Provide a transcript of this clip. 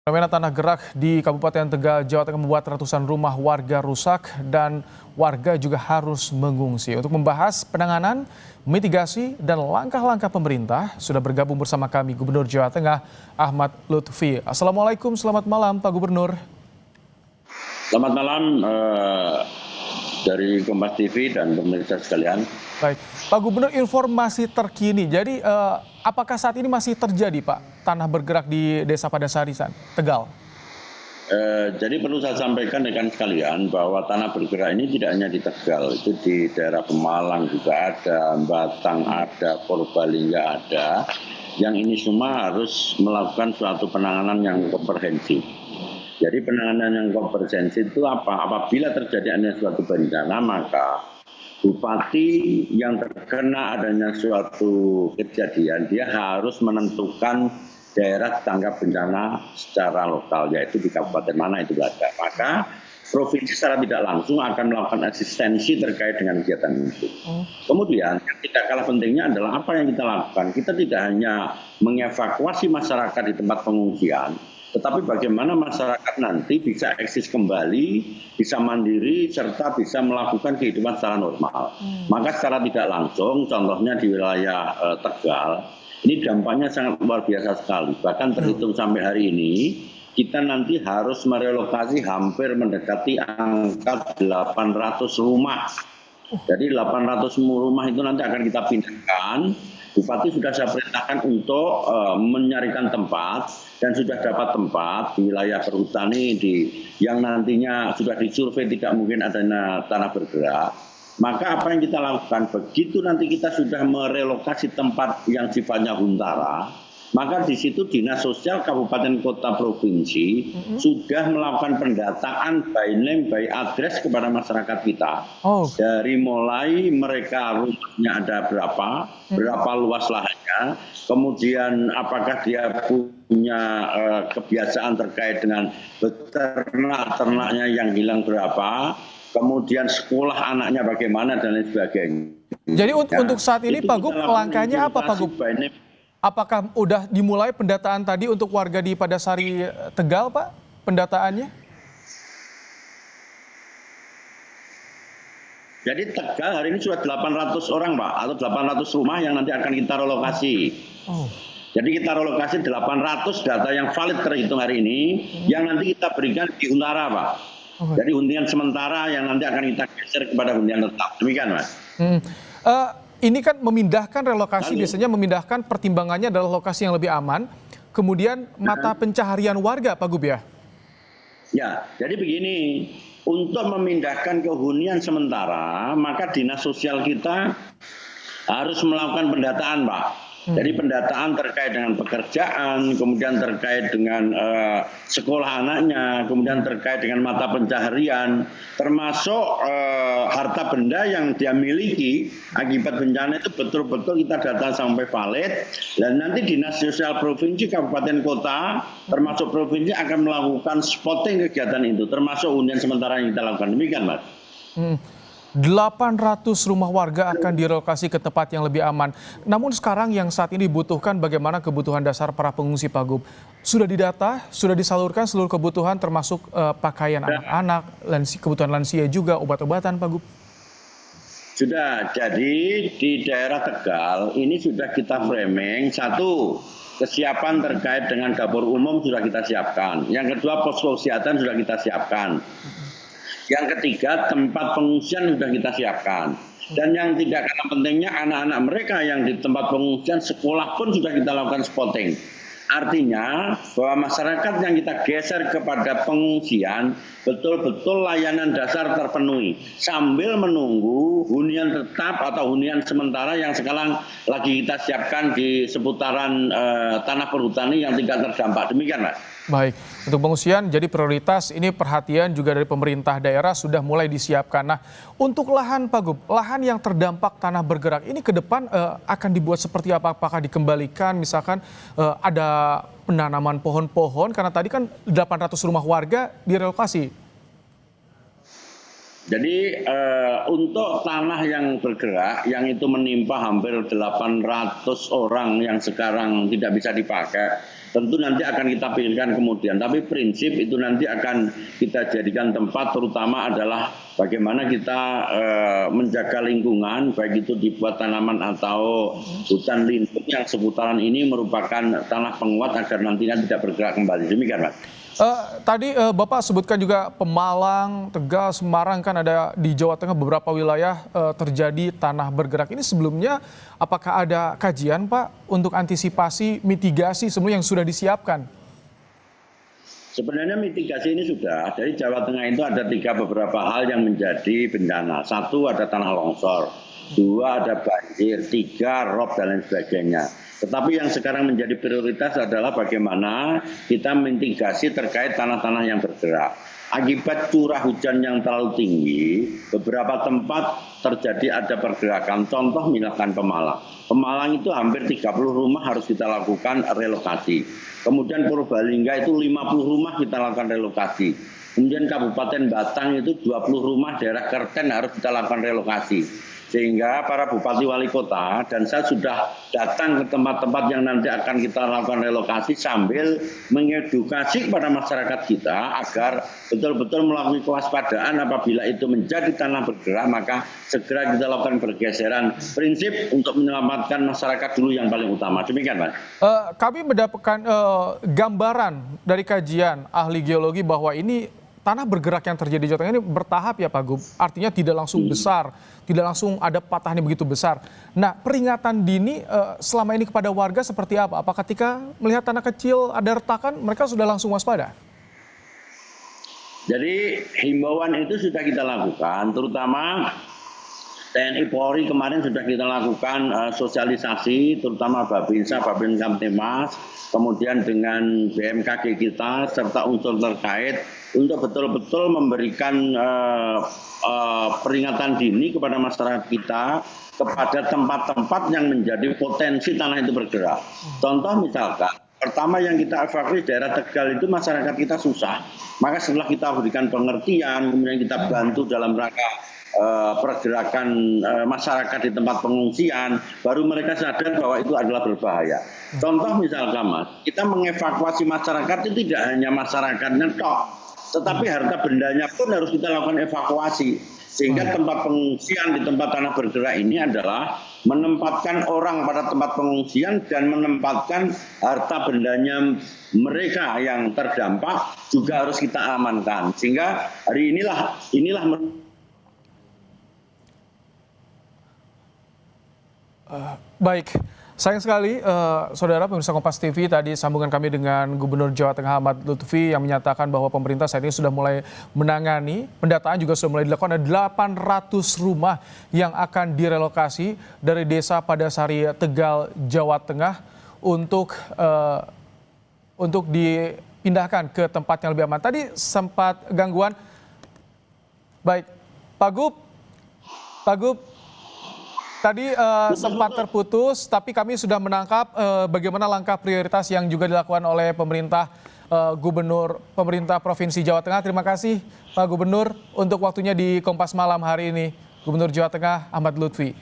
Fenomena tanah gerak di Kabupaten Tegal, Jawa Tengah membuat ratusan rumah warga rusak dan warga juga harus mengungsi. Untuk membahas penanganan, mitigasi, dan langkah-langkah pemerintah, sudah bergabung bersama kami Gubernur Jawa Tengah Ahmad Lutfi. Assalamualaikum, selamat malam Pak Gubernur. Selamat malam dari Kompas TV dan pemirsa sekalian. Baik, Pak Gubernur, informasi terkini. Jadi apakah saat ini masih terjadi Pak tanah bergerak di Desa Padasarisan, Tegal? Jadi perlu saya sampaikan rekan sekalian bahwa tanah bergerak ini tidak hanya di Tegal, itu di daerah Pemalang juga ada, Batang ada, Purbalingga ada. Yang ini semua harus melakukan suatu penanganan yang komprehensif. Jadi penanganan yang komprehensif itu apa? Apabila terjadi suatu bencana, maka bupati yang terkena adanya suatu kejadian, dia harus menentukan daerah tanggap bencana secara lokal, yaitu di kabupaten mana itu ada. Maka provinsi secara tidak langsung akan melakukan asistensi terkait dengan kegiatan itu. Kemudian yang tidak kalah pentingnya adalah apa yang kita lakukan. Kita tidak hanya mengevakuasi masyarakat di tempat pengungsian, tetapi bagaimana masyarakat nanti bisa eksis kembali, bisa mandiri, serta bisa melakukan kehidupan secara normal. Maka secara tidak langsung, contohnya di wilayah Tegal, ini dampaknya sangat luar biasa sekali. Bahkan terhitung sampai hari ini, kita nanti harus merelokasi hampir mendekati angka 800 rumah. Jadi 800 rumah itu nanti akan kita pindahkan. Bupati sudah saya perintahkan untuk mencarikan tempat dan sudah dapat tempat di wilayah perhutani yang nantinya sudah disurvei tidak mungkin adanya tanah bergerak. Maka apa yang kita lakukan, begitu nanti kita sudah merelokasi tempat yang sifatnya huntara, maka di situ Dinas Sosial Kabupaten Kota Provinsi sudah melakukan pendataan by name, by address kepada masyarakat kita. Dari mulai mereka rumahnya ada berapa luas lahannya, kemudian apakah dia punya kebiasaan terkait dengan beternak-ternaknya yang hilang berapa, kemudian sekolah anaknya bagaimana dan lain sebagainya. Jadi untuk saat ini Pak Gub, langkahnya apa Pak Gub? Apakah udah dimulai pendataan tadi untuk warga di Padasari Tegal, Pak? Pendataannya? Jadi Tegal hari ini sudah 800 orang, Pak, atau 800 rumah yang nanti akan kita relokasi. Jadi kita relokasi 800 data yang valid terhitung hari ini, yang nanti kita berikan di Huntara, Pak. Jadi hunian sementara yang nanti akan kita geser kepada hunian tetap. Demikian, Mas. Ini kan memindahkan relokasi, biasanya memindahkan pertimbangannya adalah lokasi yang lebih aman, kemudian mata pencaharian warga, Pak Gub ya? Ya, jadi begini, untuk memindahkan ke hunian sementara, maka Dinas Sosial kita harus melakukan pendataan, Pak. Jadi pendataan terkait dengan pekerjaan, kemudian terkait dengan sekolah anaknya, kemudian terkait dengan mata pencaharian, termasuk harta benda yang dia miliki akibat bencana itu betul-betul kita data sampai valid. Dan nanti Dinas Sosial Provinsi, Kabupaten, Kota, termasuk Provinsi akan melakukan spotting kegiatan itu, termasuk hunian sementara yang kita lakukan. Demikian, Mas. 800 rumah warga akan direlokasi ke tempat yang lebih aman. Namun sekarang yang saat ini dibutuhkan bagaimana kebutuhan dasar para pengungsi, Pak Gub? Sudah didata, sudah disalurkan seluruh kebutuhan termasuk pakaian anak-anak, kebutuhan lansia juga, obat-obatan, Pak Gub? Sudah, jadi di daerah Tegal ini sudah kita framing, satu, kesiapan terkait dengan dapur umum sudah kita siapkan. Yang kedua, posko kesehatan sudah kita siapkan. Yang ketiga, tempat pengungsian sudah kita siapkan. Dan yang tidak kalah pentingnya, anak-anak mereka yang di tempat pengungsian, sekolah pun sudah kita lakukan spotting. Artinya bahwa masyarakat yang kita geser kepada pengungsian, betul-betul layanan dasar terpenuhi. Sambil menunggu hunian tetap atau hunian sementara yang sekarang lagi kita siapkan di seputaran tanah perhutani yang tidak terdampak. Demikian, Mas. Baik, untuk pengungsian jadi prioritas, ini perhatian juga dari pemerintah daerah sudah mulai disiapkan. Nah, untuk lahan Pak Gub, lahan yang terdampak tanah bergerak ini ke depan akan dibuat seperti apa? Apakah dikembalikan misalkan ada penanaman pohon-pohon, karena tadi kan 800 rumah warga direlokasi. Jadi untuk tanah yang bergerak, yang itu menimpa hampir 800 orang yang sekarang tidak bisa dipakai, tentu nanti akan kita pikirkan kemudian. Tapi prinsip itu nanti akan kita jadikan tempat, terutama adalah bagaimana kita menjaga lingkungan, baik itu dibuat tanaman atau hutan lindung yang seputaran ini merupakan tanah penguat agar nantinya tidak bergerak kembali. Demikian, Mas. Tadi Bapak sebutkan juga Pemalang, Tegal, Semarang, kan ada di Jawa Tengah beberapa wilayah terjadi tanah bergerak. Ini sebelumnya apakah ada kajian Pak untuk antisipasi mitigasi sebelum yang sudah disiapkan? Sebenarnya mitigasi ini sudah. Dari Jawa Tengah itu ada beberapa hal yang menjadi bencana. Satu, ada tanah longsor. Dua, ada banjir. Tiga, rob dan lain sebagainya. Tetapi yang sekarang menjadi prioritas adalah bagaimana kita mitigasi terkait tanah-tanah yang bergerak. Akibat curah hujan yang terlalu tinggi, beberapa tempat terjadi ada pergerakan. Contoh misalkan Pemalang. Pemalang itu hampir 30 rumah harus kita lakukan relokasi. Kemudian Purbalingga itu 50 rumah kita lakukan relokasi. Kemudian Kabupaten Batang itu 20 rumah daerah Kerten harus kita lakukan relokasi. Sehingga para bupati wali kota dan saya sudah datang ke tempat-tempat yang nanti akan kita lakukan relokasi sambil mengedukasi kepada masyarakat kita agar betul-betul melakukan kewaspadaan apabila itu menjadi tanah bergerak, maka segera kita lakukan pergeseran. Prinsip untuk menyelamatkan masyarakat dulu yang paling utama. Demikian, Pak. Kami mendapatkan gambaran dari kajian ahli geologi bahwa ini tanah bergerak yang terjadi di Jawa Tengah ini bertahap ya Pak Gub. Artinya tidak langsung besar, tidak langsung ada patahnya begitu besar. Nah, peringatan dini selama ini kepada warga seperti apa? Apa ketika melihat tanah kecil ada retakan, mereka sudah langsung waspada? Jadi himbauan itu sudah kita lakukan, terutama TNI Polri kemarin sudah kita lakukan sosialisasi, terutama Babinsa, Babin Kamtimas, kemudian dengan BMKG kita serta unsur terkait untuk betul-betul memberikan peringatan dini kepada masyarakat kita kepada tempat-tempat yang menjadi potensi tanah itu bergerak. Contoh misalkan, pertama yang kita evakuasi daerah Tegal itu masyarakat kita susah. Maka setelah kita berikan pengertian, kemudian kita bantu dalam rangka pergerakan masyarakat di tempat pengungsian, baru mereka sadar bahwa itu adalah berbahaya. Contoh misalkan Mas, kita mengevakuasi masyarakat itu tidak hanya masyarakatnya tok, tetapi harta bendanya pun harus kita lakukan evakuasi. Sehingga tempat pengungsian di tempat tanah bergerak ini adalah menempatkan orang pada tempat pengungsian dan menempatkan harta bendanya mereka yang terdampak juga harus kita amankan. Sehingga hari inilah Baik, sayang sekali saudara pemirsa Kompas TV, tadi sambungan kami dengan Gubernur Jawa Tengah Ahmad Lutfi yang menyatakan bahwa pemerintah saat ini sudah mulai menangani, pendataan juga sudah mulai dilakukan, ada 800 rumah yang akan direlokasi dari desa Padasari, Tegal, Jawa Tengah untuk dipindahkan ke tempat yang lebih aman. Tadi sempat gangguan. Baik, Pak Gub. Tadi sempat terputus, tapi kami sudah menangkap bagaimana langkah prioritas yang juga dilakukan oleh pemerintah Provinsi Jawa Tengah. Terima kasih Pak Gubernur untuk waktunya di Kompas Malam hari ini. Gubernur Jawa Tengah Ahmad Lutfi.